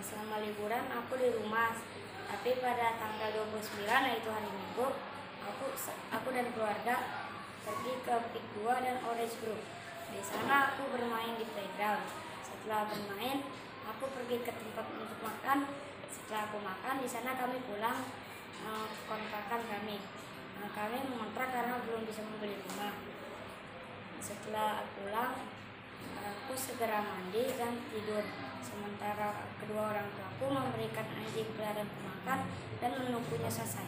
selama liburan aku di rumah. Tapi pada tanggal 29 yaitu hari Minggu, aku dan keluarga pergi ke Pik 2 dan Orange Group. Di sana aku bermain di playground. Setelah bermain, aku pergi ke tempat untuk makan. Setelah aku makan, di sana kami pulang ke kontrakan kami. Kami mengontrak karena belum bisa membeli rumah. Setelah pulang, aku segera mandi dan tidur. Sementara kedua orang tuaku memberikan anjing peliharaanku makan dan menunggunya selesai.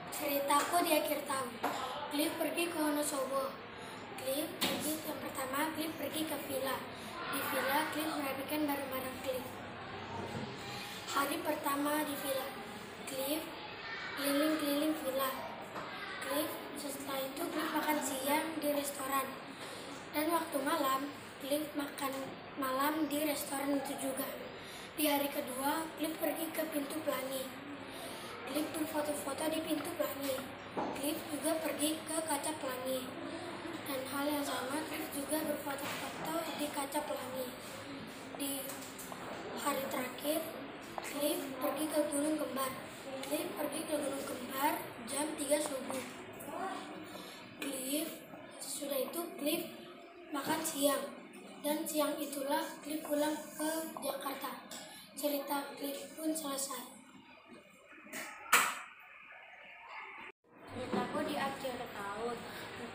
Ceritaku di akhir tahun. Cliff pergi ke Wonosobo. Cliff pergi ke villa. Di villa, Cliff merapikan barang-barang Cliff. Hari pertama di villa, Cliff keliling-keliling villa. Setelah itu Cliff makan siang di restoran. Dan waktu malam, Cliff makan malam di restoran itu juga. Di hari kedua, Cliff pergi ke pintu pelangi. Cliff berfoto-foto di pintu pelangi. Cliff juga pergi ke kaca pelangi. Dan hal yang sama, Cliff juga berfoto-foto di kaca pelangi. Di hari terakhir, Cliff pergi ke Gunung Kembar. Cliff pergi ke Gunung Kembar jam 3 subuh. Sesudah itu Cliff makan siang. Dan siang itulah Cliff pulang ke Jakarta. Cerita Cliff pun selesai. Ceritaku di akhir tahun,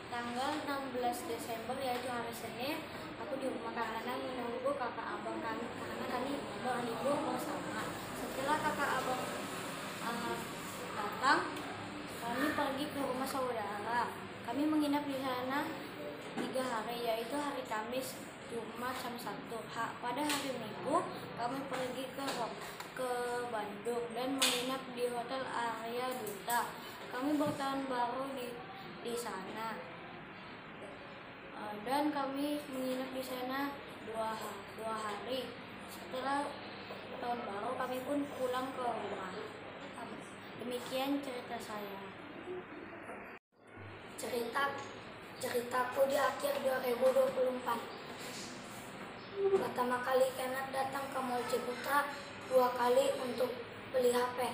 tanggal 16 Desember yaitu hari Senin, aku di rumah karena menunggu kakak abang kami karena kami berlibur bersama. Setelah kakak abang datang, kami pergi ke rumah saudara. Kami menginap di sana 3 hari, yaitu hari Kamis, Jumat, sama Sabtu. Pada hari Minggu kami pergi ke Bandung dan menginap di Hotel Arya Duta. Kami bertahun baru di sana dan kami menginap di sana 2 hari. Setelah tahun baru kami pun pulang ke rumah. Demikian cerita saya. Ceritaku di akhir 2024. Pertama kali Kenneth datang ke Mall Ciputra 2 kali untuk beli HP.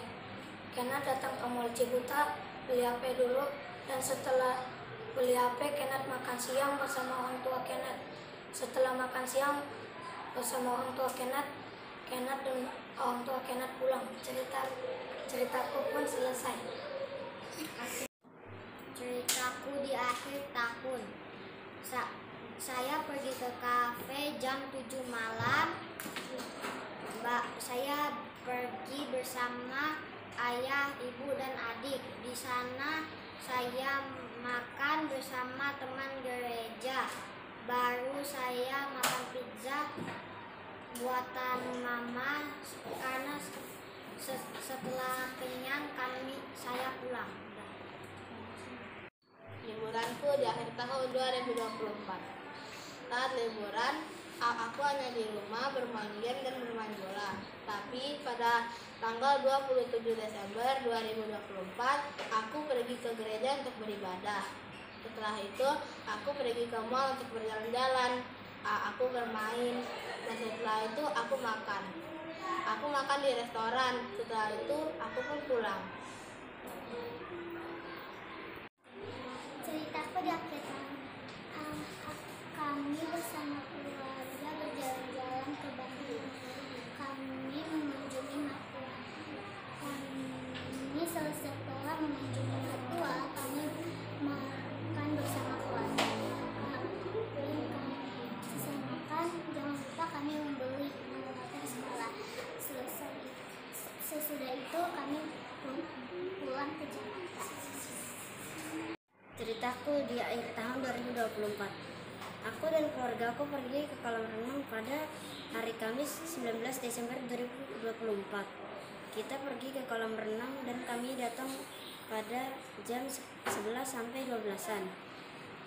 Kenneth datang ke Mall Ciputra beli HP dulu, dan setelah beli HP Kenneth makan siang bersama orang tua Kenneth. Setelah makan siang bersama orang tua Kenneth dan orang tua Kenneth pulang. Ceritaku pun selesai. Ceritaku di akhir tahun. Saya pergi ke kafe jam 7 malam. Saya pergi bersama ayah, ibu, dan adik. Di sana saya makan bersama teman gereja. Baru saya makan pizza buatan mama karena setelah kenyang saya pulang. Liburanku di akhir tahun 2024. Saat liburan, aku hanya di rumah bermain game dan bermain bola. Tapi pada tanggal 27 Desember 2024, aku pergi ke gereja untuk beribadah. Setelah itu, aku pergi ke mall untuk berjalan-jalan. Aku bermain, dan setelah itu aku makan. Aku makan di restoran. Setelah itu, aku pun pulang. Ceritaku di akhir tahun. Kami bersama keluarga berjalan-jalan ke Bandung. Kami mengunjungi mertua. Setelah mengunjungi mertua, kami makan bersama keluarga. Selesai makan, jangan lupa kami membeli menggunakan sekolah. Sesudah itu kami pulang ke Jakarta. Ceritaku di akhir tahun 2024. Aku dan keluargaku pergi ke kolam renang pada hari Kamis 19 Desember 2024. Kita pergi ke kolam renang dan kami datang pada jam 11 sampai 12-an.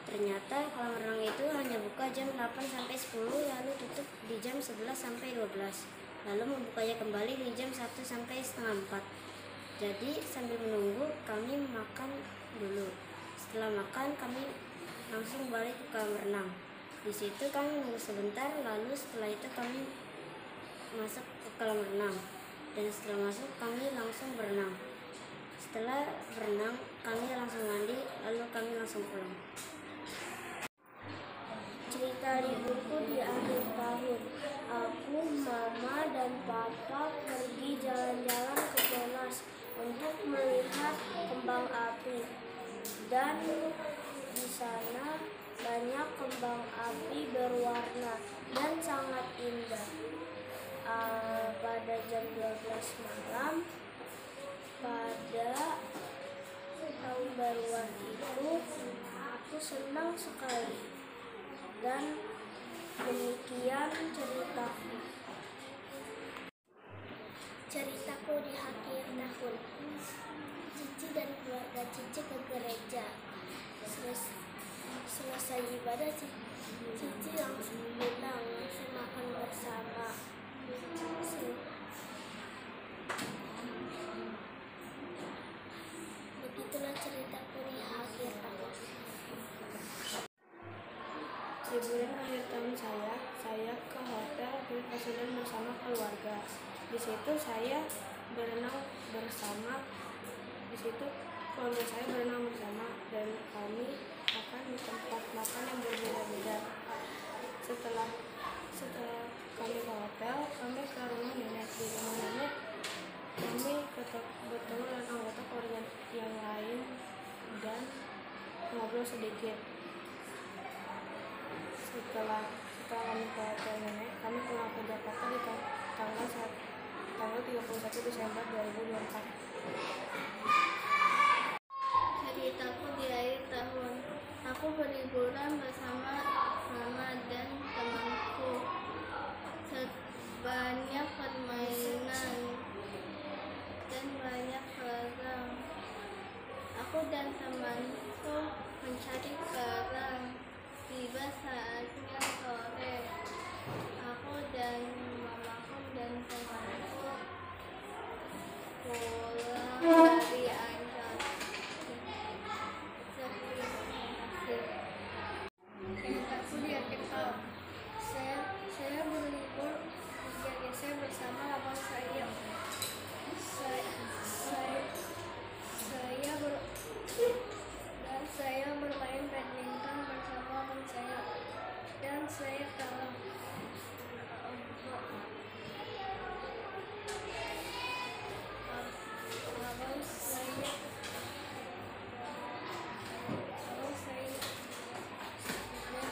Ternyata kolam renang itu hanya buka jam 8 sampai 10, lalu tutup di jam 11 sampai 12. Lalu membukanya kembali di jam 1 sampai setengah 4. Jadi sambil menunggu kami makan dulu. Setelah makan kami langsung balik ke kolam renang. Di situ kami menunggu sebentar, lalu setelah itu kami masuk ke kolam renang. Dan setelah masuk kami langsung berenang. Setelah berenang kami langsung mandi, lalu kami langsung pulang. Cerita liburku di akhir tahun. Aku, mama, dan papa pergi jalan-jalan ke Monas untuk melihat kembang api. Dan di sana banyak kembang api berwarna dan sangat indah. Pada jam 12 malam, pada tahun baruan itu, aku senang sekali. Dan demikian ceritaku. Ceritaku di akhir tahun. Cici dan keluarga Cici ke gereja. Selesai ibadah, Cici langsung pulang, langsung makan bersama. Begitulah ceritaku di akhir tahun. Liburan akhir tahun saya ke hotel Pasundan bersama keluarga. Di situ saya berenang bersama. Di situ keluarga saya berenang bersama dan kami makan di tempat makan yang berbeda-beda. Setelah kami ke hotel, kami ke rumah nenek. Di rumah nenek kami bertemu dengan anggota keluarga yang lain dan ngobrol sedikit. Setelah kami ke hotel nenek, kami pulang ke Jakarta di tanggal 31 Desember 2024. Ceritaku di akhir tahun. Aku berliburan bersama mama dan temanku. Banyak permainan dan banyak kerang. Aku dan temanku mencari kerang. Tiba saatnya sore. Aku dan mamaku dan temanku pulang dari Ancol. Ceritaku di akhir tahun. Saya berlibur ke GGC bersama abang saya. Saya bermain badminton bersama abang saya dan saya kalah. Abang saya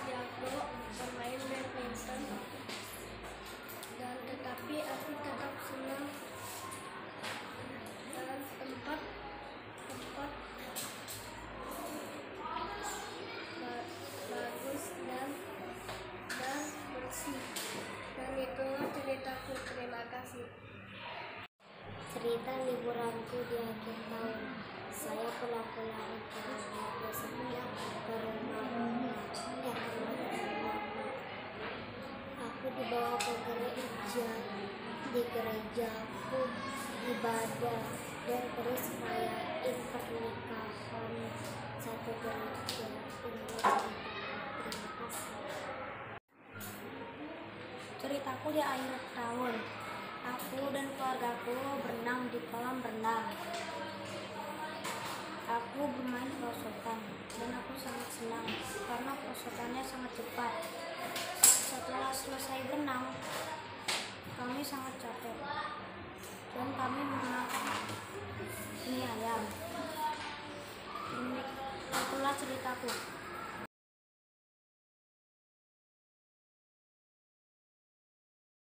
jago bermain badminton, dan tetapi aku tetap senang dan tempat bagus dan bersih. Dan itulah ceritaku. Terima kasih. Cerita liburanku di akhir tahun. Saya pulang-pulang ke keluarga saya ke rumah mama. Aku dibawa ke gereja. Di gereja aku ibadah dan terus rayain pernikahan satu gereja. Terima kasih. Ceritaku di akhir tahun. Aku dan keluargaku berenang di kolam renang. Aku bermain perosotan dan aku sangat senang karena perosotannya sangat cepat. Setelah selesai berenang, kami sangat capek dan kami memakan mie ayam. Itulah ceritaku.